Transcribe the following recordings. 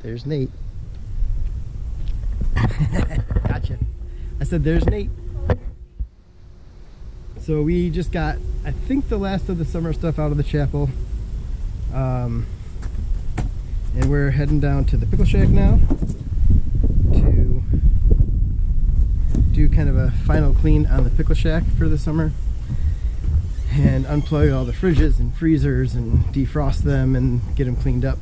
There's Nate. Gotcha. I said there's Nate. So we just got, I think, the last of the summer stuff out of the chapel. And we're heading down to the Pickle Shack now to do kind of a final clean on the Pickle Shack for the summer and unplug all the fridges and freezers and defrost them and get them cleaned up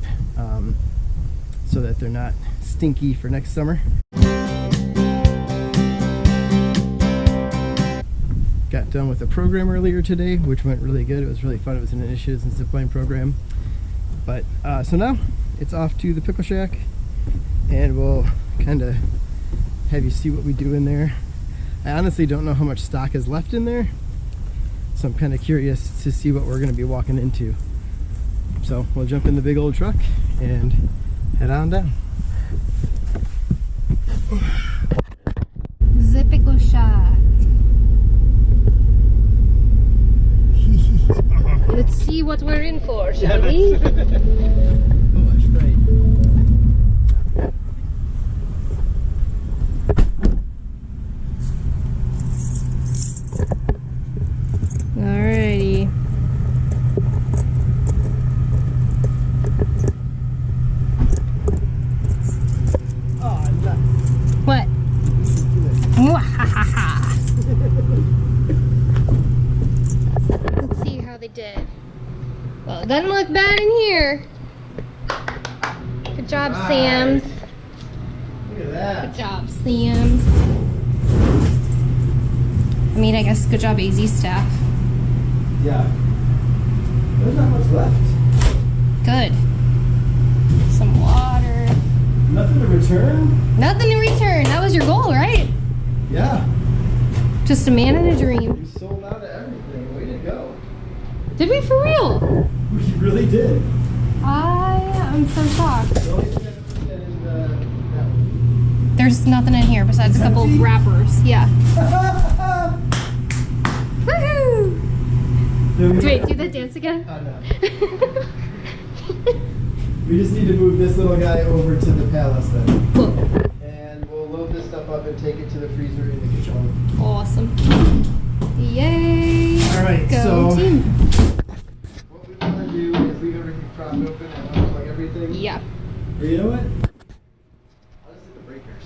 so that they're not stinky for next summer. Got done with a program earlier today, which went really good. It was really fun. It was an initiatives and zipline program. But so now it's off to the Pickle Shack, and we'll kind of have you see what we do in there. I honestly don't know how much stock is left in there, so I'm kind of curious to see what we're going to be walking into. So we'll jump in the big old truck and head on down. The Pickle Shack. Let's see what we're in for, shall we? Oh, that's right. Alrighty. Oh, nuts. What? Mwahaha. Let's see how they did. Well, it doesn't look bad in here. Good job, Nice. Sam's. Look at that. Good job, Sam's. I mean, I guess good job, AZ staff. Yeah. There's not much left. Good. Some water. Nothing to return? Nothing to return. That was your goal, right? Yeah. Just a man in a dream. We sold out of everything. Way to go. Did we for real? We really did. I'm so shocked. The only thing I have to put in that one. There's nothing in here besides a couple Empty? wrappers. Yeah. Woohoo! Wait, do that dance again? No. We just need to move this little guy over to the palace then. Cool. And we'll load this stuff up and take it to the freezer in the kitchen. Awesome. Yay! All right, Go so team. what we want to do is leave everything propped open and unplug everything. Yeah. Or you know what? I'll just hit the breakers.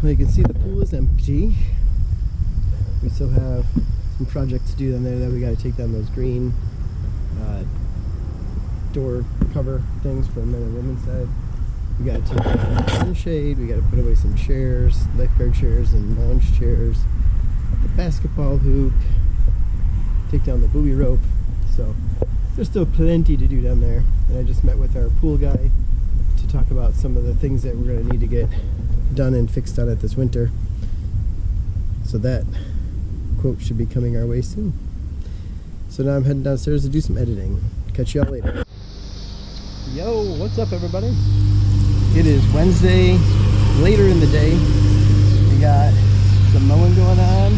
Well, you can see the pool is empty. We still have some projects to do down there that we got to take down those green door cover things for the men and women's side. We got to take down the sunshade. We got to put away some chairs, lifeguard chairs and lounge chairs, the basketball hoop, take down the buoy rope. So there's still plenty to do down there. And I just met with our pool guy to talk about some of the things that we're going to need to get done and fixed on it this winter. So that quote should be coming our way soon. So now I'm heading downstairs to do some editing. Catch y'all later. Yo, what's up everybody? It is Wednesday, later in the day. We got some mowing going on.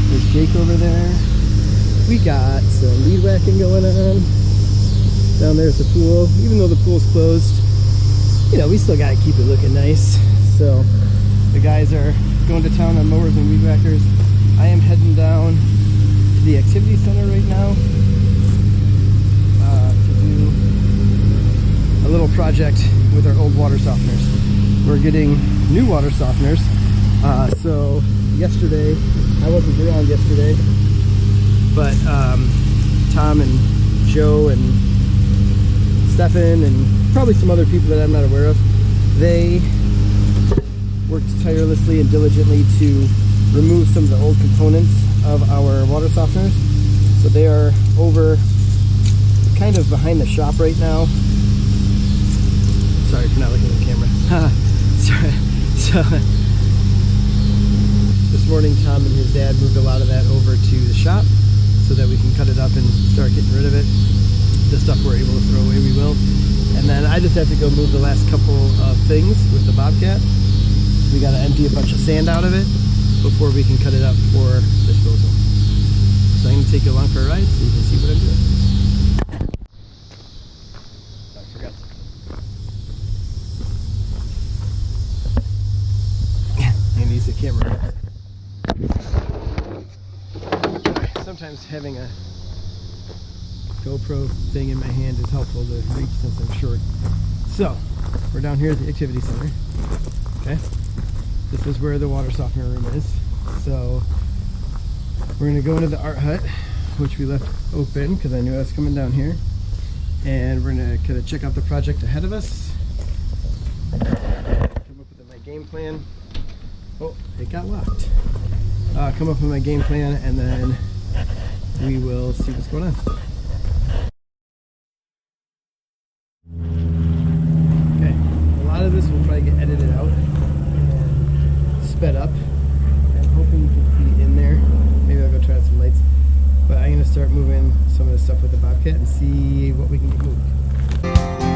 There's Jake over there. We got some weed whacking going on. Down there at the pool. Even though the pool's closed, you know, we still gotta keep it looking nice. So the guys are going to town on mowers and weed whackers. I am heading down to the activity center right now to do a little project with our old water softeners. We're getting new water softeners. So yesterday, I wasn't around yesterday, but Tom and Joe and Stefan and probably some other people that I'm not aware of. They worked tirelessly and diligently to remove some of the old components of our water softeners. So they are over kind of behind the shop right now. Sorry for not looking at the camera. Sorry. So this morning Tom and his dad moved a lot of that over to the shop so that we can cut it up and start getting rid of it. The stuff we're able to throw away, we will. And then I just have to go move the last couple of things with the Bobcat. We got to empty a bunch of sand out of it before we can cut it up for disposal. So I'm going to take you along for a ride so you can see what I'm doing. I forgot. I'm going to use the camera. Sometimes having a GoPro thing in my hand is helpful to reach since I'm short. So, we're down here at the activity center. Okay? This is where the water softener room is. So, we're going to go into the art hut, which we left open because I knew I was coming down here. And we're going to kind of check out the project ahead of us. Come up with my game plan. Oh, it got locked. Come up with my game plan and then we will see what's going on. Okay, a lot of this will probably get edited out and sped up. I'm hoping you can see in there. Maybe I'll go try out some lights. But I'm going to start moving some of the stuff with the Bobcat and see what we can get moved.